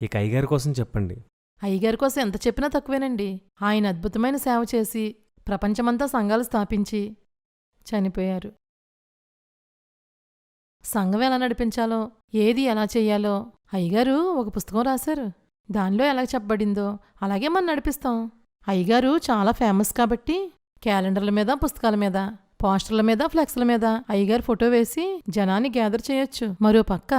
ఇక అయ్యగారి కోసం చెప్పండి. అయ్యగారి కోసం ఎంత చెప్పినా తక్కువేనండి. ఆయన అద్భుతమైన సేవ చేసి ప్రపంచమంతా సంఘాలు స్థాపించి చనిపోయారు. సంఘం ఎలా నడిపించాలో, ఏది ఎలా చెయ్యాలో అయ్యగారు ఒక పుస్తకం రాశారు. దానిలో ఎలా చెప్పబడిందో అలాగే మనం నడిపిస్తాం. అయ్యగారు చాలా ఫేమస్ కాబట్టి క్యాలెండర్ల మీద, పుస్తకాల మీద, పోస్టర్ల మీద, ఫ్లెక్స్ల మీద అయ్యగారు ఫోటో వేసి జనాన్ని గ్యాదర్ చేయొచ్చు. మరో పక్క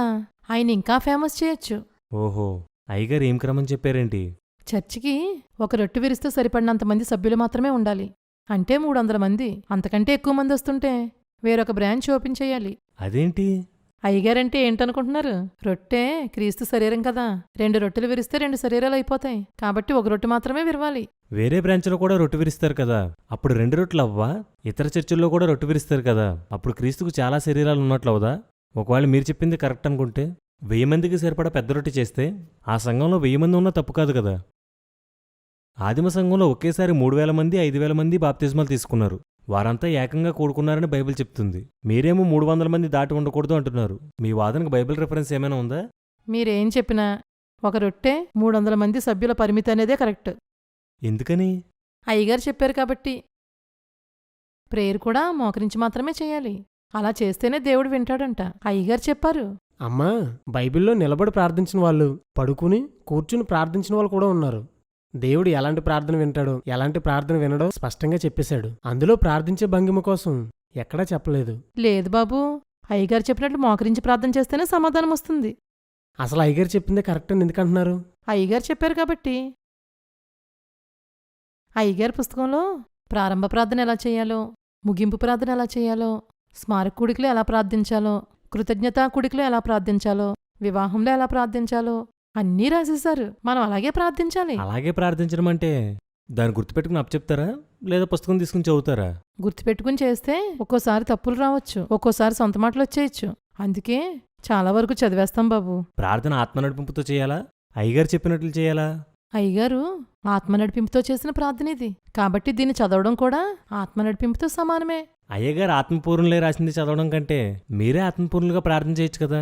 ఆయన ఇంకా ఫేమస్ చేయొచ్చు. ఓహో, అయ్యగారు ఏం క్రమం చెప్పారేంటి? చర్చికి ఒక రొట్టె విరిస్తే సరిపడినంతమంది సభ్యులు మాత్రమే ఉండాలి. అంటే 300 మంది. అంతకంటే ఎక్కువ మంది వస్తుంటే వేరొక బ్రాంచ్ ఓపెన్ చేయాలి. అదేంటి? అయ్యగారంటే ఏంటనుకుంటున్నారు? రొట్టె క్రీస్తు శరీరం కదా. 2 రొట్టెలు విరిస్తే 2 శరీరాలు అయిపోతాయి. కాబట్టి ఒక రొట్టె మాత్రమే విరవాలి. వేరే బ్రాంచ్లో కూడా రొట్టె విరుస్తారు కదా, అప్పుడు 2 రొట్టెలు అవ్వా? ఇతర చర్చిల్లో కూడా రొట్టె విరుస్తారు కదా, అప్పుడు క్రీస్తుకు చాలా శరీరాలు ఉన్నట్లు అవదా? ఒకవేళ మీరు చెప్పింది కరెక్ట్ అనుకుంటే 1000 మందికి సరిపడా పెద్ద రొట్టె చేస్తే ఆ సంఘంలో 1000 మంది ఉన్నా తప్పు కాదు కదా. ఆదిమ సంఘంలో ఒకేసారి 3000 మంది, 5000 మంది బాప్తిస్మాలు తీసుకున్నారు. వారంతా ఏకంగా కూడుకున్నారని బైబిల్ చెప్తుంది. మీరేమో 300 మంది దాటి ఉండకూడదు అంటున్నారు. మీ వాదనకు బైబిల్ రిఫరెన్స్ ఏమైనా ఉందా? మీరేం చెప్పినా ఒక రొట్టె 300 మంది సభ్యుల పరిమితి అనేదే కరెక్ట్. ఎందుకని? అయ్యగారు చెప్పారు కాబట్టి. ప్రేయర్ కూడా మోకరించి మాత్రమే చేయాలి. అలా చేస్తేనే దేవుడు వింటాడంట. అయ్యగారు చెప్పారు. అమ్మా, బైబిల్లో నిలబడి ప్రార్థించిన వాళ్ళు, పడుకుని కూర్చుని ప్రార్థించిన వాళ్ళు కూడా ఉన్నారు. దేవుడు ఎలాంటి ప్రార్థన వింటాడో, ఎలాంటి ప్రార్థన వినడో స్పష్టంగా చెప్పేశాడు. అందులో ప్రార్థించే భంగిమ కోసం ఎక్కడా చెప్పలేదు. లేదు బాబూ, అయ్యగారు చెప్పినట్లు మోకరించి ప్రార్థన చేస్తేనే సమాధానం వస్తుంది. అసలు అయ్యగారు చెప్పిందే కరెక్ట్ అని ఎందుకంటున్నారు? అయ్యగారు చెప్పారు కాబట్టి. అయ్యగారి పుస్తకంలో ప్రారంభ ప్రార్థన ఎలా చేయాలో, ముగింపు ప్రార్థన ఎలా చేయాలో, స్మారక కూడికలో ఎలా ప్రార్థించాలో, కృతజ్ఞతా కూడికలో ఎలా ప్రార్థించాలో, వివాహంలో ఎలా ప్రార్థించాలో అన్నీ రాసేశారు. మనం అలాగే ప్రార్థించాలి. అలాగే ప్రార్థించడం అంటే దాన్ని గుర్తుపెట్టుకుని అప్పచెప్తారా, లేదా పుస్తకం తీసుకుని చదువుతారా? గుర్తుపెట్టుకుని చేస్తే ఒక్కోసారి తప్పులు రావచ్చు, ఒక్కోసారి సొంత మాటలు వచ్చేయచ్చు. అందుకే చాలా వరకు చదివేస్తాం బాబు. ప్రార్థన ఆత్మ నడిపింపుతో చేయాలా, అయ్యగారు చెప్పినట్లు చేయాలా? అయ్యగారు ఆత్మ నడిపింపుతో చేసిన ప్రార్థన ఇది కాబట్టి దీన్ని చదవడం కూడా ఆత్మ నడిపింపుతో సమానమే. అయ్యగారు ఆత్మపూర్ణులే రాసింది చదవడం కంటే మీరే ఆత్మపూర్ణులుగా ప్రార్థన చేయొచ్చు కదా.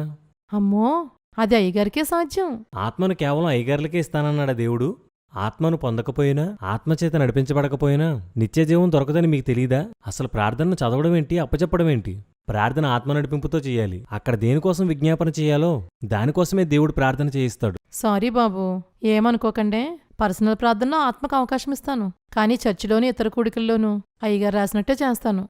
అమ్మో, అది అయ్యగారికే సాధ్యం. ఆత్మను కేవలం అయ్యగారులకే ఇస్తానన్నాడా దేవుడు? ఆత్మను పొందకపోయినా, ఆత్మచేత నడిపించబడకపోయినా నిత్యజీవం దొరకదని మీకు తెలీదా? అసలు ప్రార్థనను చదవడం ఏంటి, అప్పచెప్పడం ఏంటి? ప్రార్థన ఆత్మ నడిపింపుతో చేయాలి. అక్కడ దేనికోసం విజ్ఞాపన చేయాలో దానికోసమే దేవుడు ప్రార్థన చేయిస్తాడు. సారీ బాబు, ఏమనుకోకండే. పర్సనల్ ప్రార్థనలో ఆత్మకు అవకాశం ఇస్తాను, కానీ చర్చిలోని ఇతర కూడికల్లోనూ అయ్యగారు రాసినట్టే చేస్తాను.